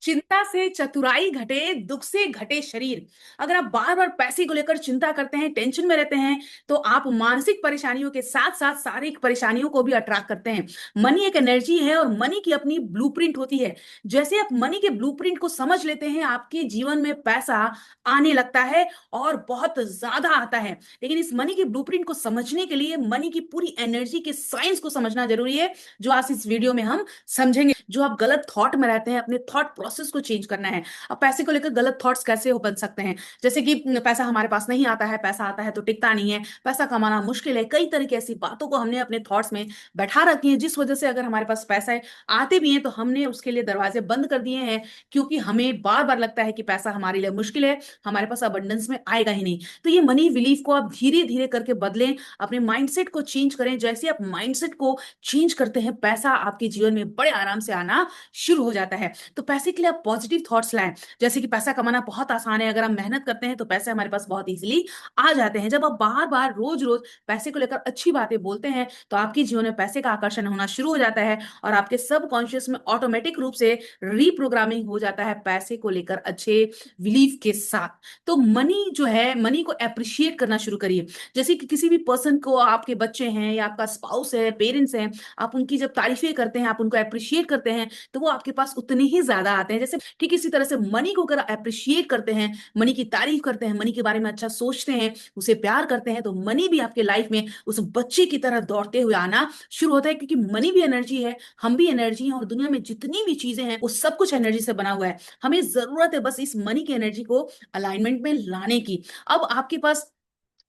चिंता से चतुराई घटे, दुख से घटे शरीर। अगर आप बार बार पैसे को लेकर चिंता करते हैं, टेंशन में रहते हैं, तो आप मानसिक परेशानियों के साथ साथ शारीरिक परेशानियों को भी अट्रैक्ट करते हैं। मनी एक एनर्जी है और मनी की अपनी ब्लूप्रिंट होती है। जैसे आप मनी के ब्लूप्रिंट को समझ लेते हैं, आपके जीवन में पैसा आने लगता है और बहुत ज्यादा आता है। लेकिन इस मनी की ब्लूप्रिंट को समझने के लिए मनी की पूरी एनर्जी के साइंस को समझना जरूरी है, जो आज इस वीडियो में हम समझेंगे। जो आप गलत थॉट में रहते हैं, अपने थॉट प्रोसेस को चेंज करना है। अब पैसे को लेकर गलत थॉट्स कैसे हो बन सकते हैं? जैसे कि पैसा हमारे पास नहीं आता है, पैसा आता है तो टिकता नहीं है, पैसा कमाना मुश्किल है, कई तरह की ऐसी बातों को हमने अपने थॉट्स में बैठा रखी है, जिस वजह से अगर हमारे पास पैसा आते भी हैं तो हमने उसके लिए दरवाजे बंद कर दिए हैं, क्योंकि हमें बार बार लगता है कि पैसा हमारे लिए मुश्किल है, हमारे पास अबंडेंस में आएगा ही नहीं। तो ये मनी बिलीफ को आप धीरे धीरे करके बदलें, अपने माइंडसेट को चेंज करें। जैसे आप माइंडसेट को चेंज करते हैं, पैसा आपके जीवन में बड़े आराम से आना शुरू हो जाता है। तो पैसे के लिए आप पॉजिटिव थॉट्स लाएं, जैसे कि पैसा कमाना बहुत आसान है, अगर हम मेहनत करते हैं तो पैसे हमारे पास बहुत इजीली आ जाते हैं। जब आप बार बार रोज रोज पैसे को लेकर अच्छी बातें बोलते हैं, तो आपके जीवन में पैसे का आकर्षण होना शुरू हो जाता है और आपके सबकॉन्शियस में ऑटोमेटिक रूप से रीप्रोग्रामिंग हो जाता है पैसे को लेकर अच्छे बिलीफ के साथ। तो मनी जो है, मनी को अप्रिशिएट करना शुरू करिए। जैसे कि किसी भी पर्सन को, आपके बच्चे हैं या आपका स्पाउस है, पेरेंट्स हैं, आप उनकी जब तारीफें करते हैं, आप उनको अप्रिशिएट करते हैं, तो वो आपके पास उतने ही ज्यादा आते हैं। जैसे ठीक इसी तरह से मनी को अगर अप्रिशिएट करते हैं, मनी की तारीफ करते हैं, मनी के बारे में अच्छा सोचते हैं, उसे प्यार करते हैं, तो मनी भी आपके लाइफ में उस बच्चे की तरह दौड़ते हुए आना शुरू होता है। क्योंकि मनी भी एनर्जी है, हम भी एनर्जी हैं, और दुनिया में जितनी भी चीजें हैं वो सब कुछ एनर्जी से बना हुआ है। हमें जरूरत है बस इस मनी की एनर्जी को अलाइनमेंट में लाने की। अब आपके पास,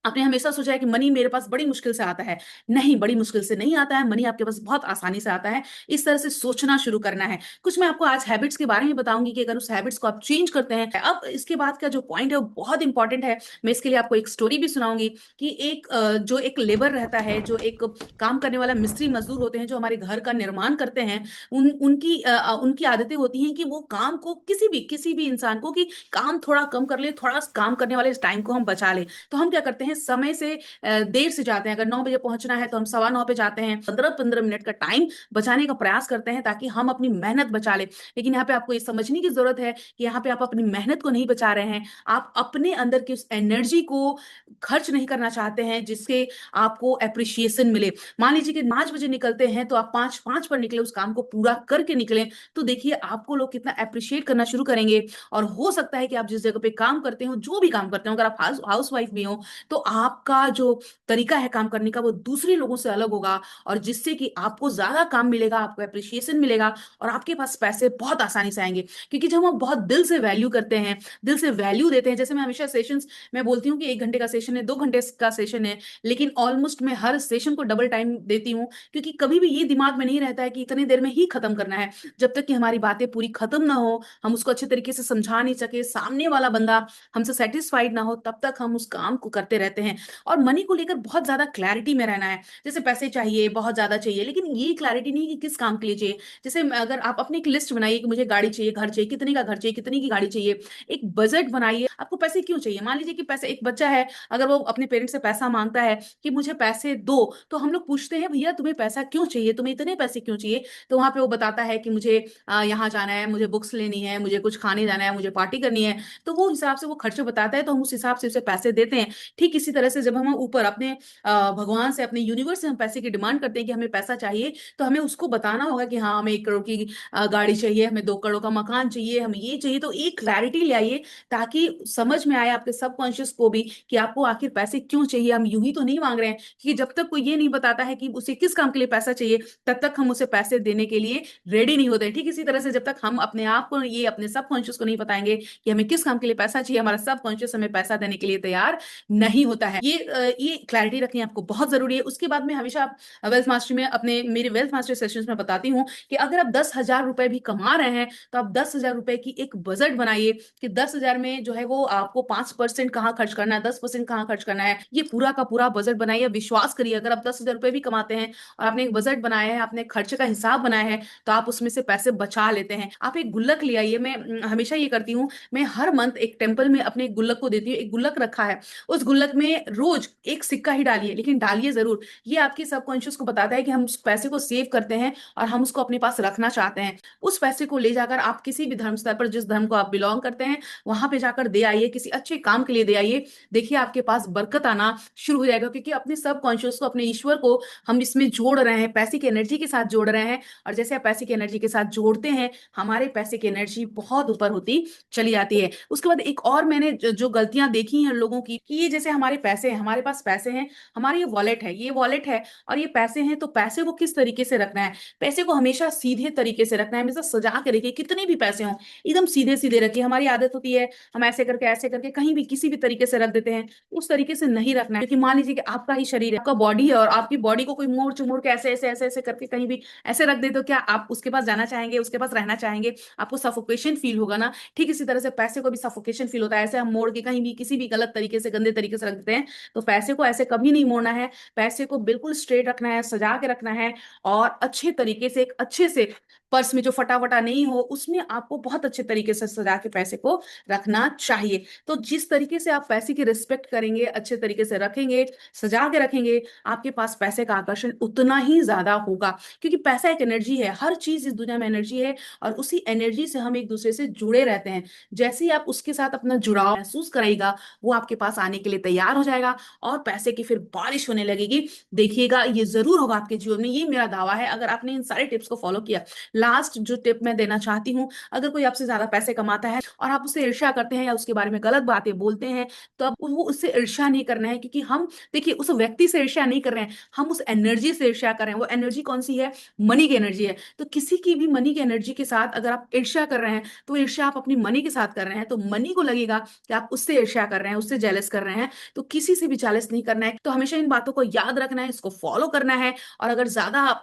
आपने हमेशा सोचा है कि मनी मेरे पास बड़ी मुश्किल से आता है। नहीं, बड़ी मुश्किल से नहीं आता है, मनी आपके पास बहुत आसानी से आता है। इस तरह से सोचना शुरू करना है। कुछ मैं आपको आज हैबिट्स के बारे में बताऊंगी कि अगर उस हैबिट्स को आप चेंज करते हैं, अब इसके बाद का जो पॉइंट है वो बहुत इंपॉर्टेंट है। मैं इसके लिए आपको एक स्टोरी भी सुनाऊंगी कि जो एक लेबर रहता है, जो एक काम करने वाला मिस्त्री मजदूर होते हैं, जो हमारे घर का निर्माण करते हैं, उनकी आदतें होती हैं कि वो काम को, किसी भी इंसान को, कि काम थोड़ा कम कर ले, थोड़ा काम करने वाले टाइम को हम बचा ले। तो हम क्या करते हैं, समय से देर से जाते हैं। अगर 9 बजे पहुंचना है तो हम 9:15 पे जाते हैं, 15-15 मिनट का टाइम बचाने का प्रयास करते हैं ताकि हम अपनी मेहनत बचा ले। लेकिन यहाँ पे आपको ये समझने की जरूरत है कि यहाँ पे आप अपनी मेहनत को नहीं बचा रहे हैं, आप अपने अंदर की उस एनर्जी को खर्च नहीं करना चाहते हैं जिससे आपको अप्रिशिएशन मिले। मान लीजिए कि 5 बजे निकलते हैं, तो आप 5:05 पर निकले, उस काम को पूरा करके निकले, तो देखिए आपको लोग कितना अप्रिशिएट करना शुरू करेंगे। और हो सकता है कि आप जिस जगह पे काम करते हो, जो भी काम करते हो, अगर आप हाउस वाइफ भी हो, तो आपका जो तरीका है काम करने का वो दूसरे लोगों से अलग होगा, और जिससे कि आपको ज्यादा काम मिलेगा, आपको अप्रिशिएशन मिलेगा, और आपके पास पैसे बहुत आसानी से आएंगे। क्योंकि जब हम बहुत दिल से वैल्यू करते हैं, दिल से वैल्यू देते हैं, जैसे मैं हमेशा सेशंस में बोलती हूँ कि 1 घंटे का सेशन है, 2 घंटे का सेशन है, लेकिन ऑलमोस्ट मैं हर सेशन को डबल टाइम देती हूँ। क्योंकि कभी भी ये दिमाग में नहीं रहता है कि इतनी देर में ही खत्म करना है। जब तक कि हमारी बातें पूरी खत्म ना हो, हम उसको अच्छे तरीके से समझा नहीं सके, सामने वाला बंदा हमसे सेटिस्फाइड ना हो, तब तक हम उस काम को करते रहते हैं। और मनी को लेकर बहुत ज्यादा क्लैरिटी में रहना है। जैसे पैसे चाहिए, बहुत ज्यादा चाहिए, लेकिन ये क्लैरिटी नहीं कि किस काम के लिए चाहिए। जैसे अगर आप अपनी एक लिस्ट बनाइए कि मुझे गाड़ी चाहिए, घर चाहिए, कितने का घर चाहिए, कितनी की गाड़ी चाहिए, एक बजट बनाइए, आपको पैसे क्यों चाहिए। मान लीजिए कि पैसे, एक बच्चा है, अगर वो अपने पेरेंट्स से पैसा मांगता है कि मुझे पैसे दो, तो हम लोग पूछते हैं भैया तुम्हें पैसा क्यों चाहिए, तुम्हें इतने पैसे क्यों चाहिए। तो वहां पे वो बताता है कि मुझे यहाँ जाना है, मुझे बुक्स लेनी है, मुझे कुछ खाने जाना है, मुझे पार्टी करनी है। तो वो हिसाब से वो खर्चे बताता है, तो हम उस हिसाब से उसे पैसे देते हैं। ठीक इसी तरह से जब हम ऊपर अपने भगवान से, अपने यूनिवर्स से हम पैसे की डिमांड करते हैं कि हमें पैसा चाहिए, तो हमें उसको बताना होगा कि हाँ, हमें 1 करोड़ की गाड़ी चाहिए, हमें 2 करोड़ का मकान चाहिए, हमें ये चाहिए। तो एक क्लैरिटी ले आइए, ताकि समझ में आए आपके सबकॉन्शियस को भी कि आपको आखिर पैसे क्यों चाहिए। हम यूं ही तो नहीं मांग रहे हैं, क्योंकि जब तक कोई ये नहीं बताता है कि उसे किस काम के लिए पैसा चाहिए, तब तक हम उसे पैसे देने के लिए रेडी नहीं होते। ठीक इसी तरह से जब तक हम अपने आप को, ये अपने सबकॉन्शियस को नहीं बताएंगे कि हमें किस काम के लिए पैसा चाहिए, हमारा सबकॉन्शियस हमें पैसा देने के लिए तैयार नहीं होता है। ये क्लैरिटी रखनी आपको बहुत जरूरी है। उसके बाद में हमेशा वेल्थ मास्टरी में, अपने मेरे वेल्थ मास्टरी सेशंस में बताती हूँ कि अगर आप 10,000 रुपए भी कमा रहे हैं, तो आप 10,000 रुपए की एक बजट बनाइए कि 10,000 में जो है वो आपको 5% कहाँ खर्च करना है, 10% कहाँ खर्च करना है। ये पूरा का पूरा बजट बनाइए। विश्वास करिए, अगर आप 10,000 रुपए भी कमाते हैं और आपने एक बजट बनाया है, आपने खर्चे का हिसाब बनाया है, तो आप उसमें से पैसे बचा लेते हैं। आप एक गुल्लक ले आइए। मैं हमेशा ये करती हूँ, मैं हर मंथ एक टेम्पल में अपने एक गुल्लक को देती हूँ। एक गुल्लक रखा है, उस गुल्लक में रोज एक सिक्का ही डालिए, लेकिन डालिए जरूर। ये आपके सबकॉन्शियस को बताता है कि हम उस पैसे को सेव करते हैं और हम उसको अपने पास रखना चाहते हैं। उस पैसे को ले जाकर आप किसी भी धर्म स्तर पर, जिस धर्म को आप बिलोंग करते हैं, वहां पे जाकर दे आइए, किसी अच्छे काम के लिए दे आइए। देखिए आपके पास बरकत आना शुरू हो जाएगा, क्योंकि अपने सबकॉन्शियस को, अपने ईश्वर को हम इसमें जोड़ रहे हैं, पैसे की एनर्जी के साथ जोड़ रहे हैं। और जैसे आप पैसे की एनर्जी के साथ जोड़ते हैं, हमारे पैसे की एनर्जी बहुत ऊपर होती चली जाती है। उसके बाद एक और मैंने जो गलतियां देखी हैं लोगों की, कि ये जैसे हमारे पैसे हैं, हमारे पास पैसे हैं, हमारी ये वॉलेट है, ये वॉलेट है और ये पैसे हैं, तो पैसे को किस तरीके से रखना है? पैसे को हमेशा सीधे तरीके से रखना है, हमेशा सजा के रखिए। कितने भी पैसे हों, एकदम सीधे सीधे रखिए। हमारी आदत होती है हम ऐसे करके कहीं भी किसी भी तरीके से रख देते हैं। उस तरीके से नहीं रखना है, क्योंकि मान लीजिए कि आपका ही शरीर है, आपका बॉडी है, और आपकी बॉडी को कोई मोड़ चुमोड़ के ऐसे ऐसे ऐसे ऐसे करके कहीं भी ऐसे रख दे, तो क्या आप उसके पास जाना चाहेंगे, उसके पास रहना चाहेंगे? आपको सफोकेशन फील होगा ना। ठीक इसी तरह से पैसे को भी सफोकेशन फील होता है। ऐसे हम मोड़ के कहीं भी किसी भी गलत तरीके से, गंदे तरीके से रख देते हैं। तो पैसे को ऐसे कभी नहीं मोड़ना है। पैसे को बिल्कुल स्ट्रेट रखना है, सजा के रखना है, और अच्छे तरीके से, एक अच्छे से पर्स में जो फटा वटा नहीं हो, उसमें आपको बहुत अच्छे तरीके से सजा के पैसे को रखना चाहिए। तो जिस तरीके से आप पैसे की रिस्पेक्ट करेंगे, अच्छे तरीके से रखेंगे, सजा के रखेंगे, आपके पास पैसे का आकर्षण उतना ही ज्यादा होगा। क्योंकि पैसा एक एनर्जी है, हर चीज इस दुनिया में एनर्जी है, और उसी एनर्जी से हम एक दूसरे से जुड़े रहते हैं। जैसे ही आप उसके साथ अपना जुड़ाव महसूस करेगा, वो आपके पास आने के लिए तैयार हो जाएगा, और पैसे की फिर बारिश होने लगेगी। देखिएगा, ये जरूर होगा आपके जीवन में, ये मेरा दावा है, अगर आपने इन सारे टिप्स को फॉलो किया। लास्ट जो टिप मैं देना चाहती हूँ, अगर कोई आपसे ज्यादा पैसे कमाता है और आप उससे ईर्ष्या करते हैं या उसके बारे में गलत बातें बोलते हैं, तो अब वो उससे ईर्ष्या नहीं करना है। क्योंकि हम, देखिए, उस व्यक्ति से ईर्ष्या नहीं कर रहे हैं, हम उस एनर्जी से ईर्ष्या कर रहे हैं। वो एनर्जी कौन सी है? मनी की एनर्जी है। तो किसी की भी मनी की एनर्जी के साथ अगर आप ईर्ष्या कर रहे हैं, तो ईर्ष्या आप अपनी मनी के साथ कर रहे हैं, तो मनी को लगेगा कि आप उससे ईर्ष्या कर रहे हैं, उससे जेलस कर रहे हैं। तो किसी से भी जेलस नहीं करना है। तो हमेशा इन बातों को याद रखना है, इसको फॉलो करना है। और अगर ज्यादा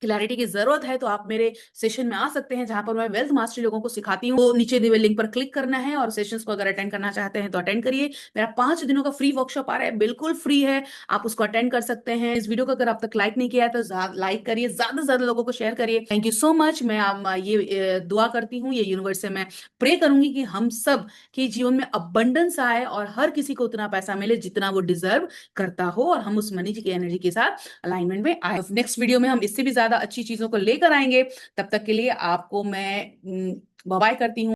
क्लैरिटी की जरूरत है, तो आप मेरे सेशन में आ सकते हैं, जहां पर मैं वेल्थ मास्टरी लोगों को सिखाती हूँ। तो नीचे दिए हुए लिंक पर क्लिक करना है, और सेशंस को अगर अटेंड करना चाहते हैं तो अटेंड करिए। मेरा 5 दिनों का फ्री वर्कशॉप आ रहा है, बिल्कुल फ्री है, आप उसको अटेंड कर सकते हैं। इस वीडियो को अगर अब तक लाइक नहीं किया है, तो लाइक करिए, ज्यादा से ज्यादा लोगों को शेयर करिए। Thank you so much. मैं ये दुआ करती हूँ, ये यूनिवर्स से मैं प्रे करूंगी कि हम सब के जीवन में अबंडेंस आए, और हर किसी को उतना पैसा मिले जितना वो डिजर्व करता हो, और हम उस मनी की एनर्जी के साथ अलाइनमेंट में आए। नेक्स्ट वीडियो में हम इससे भी ज्यादा अच्छी चीजों को लेकर आएंगे। तब तक के लिए आपको मैं बाय बाय करती हूँ।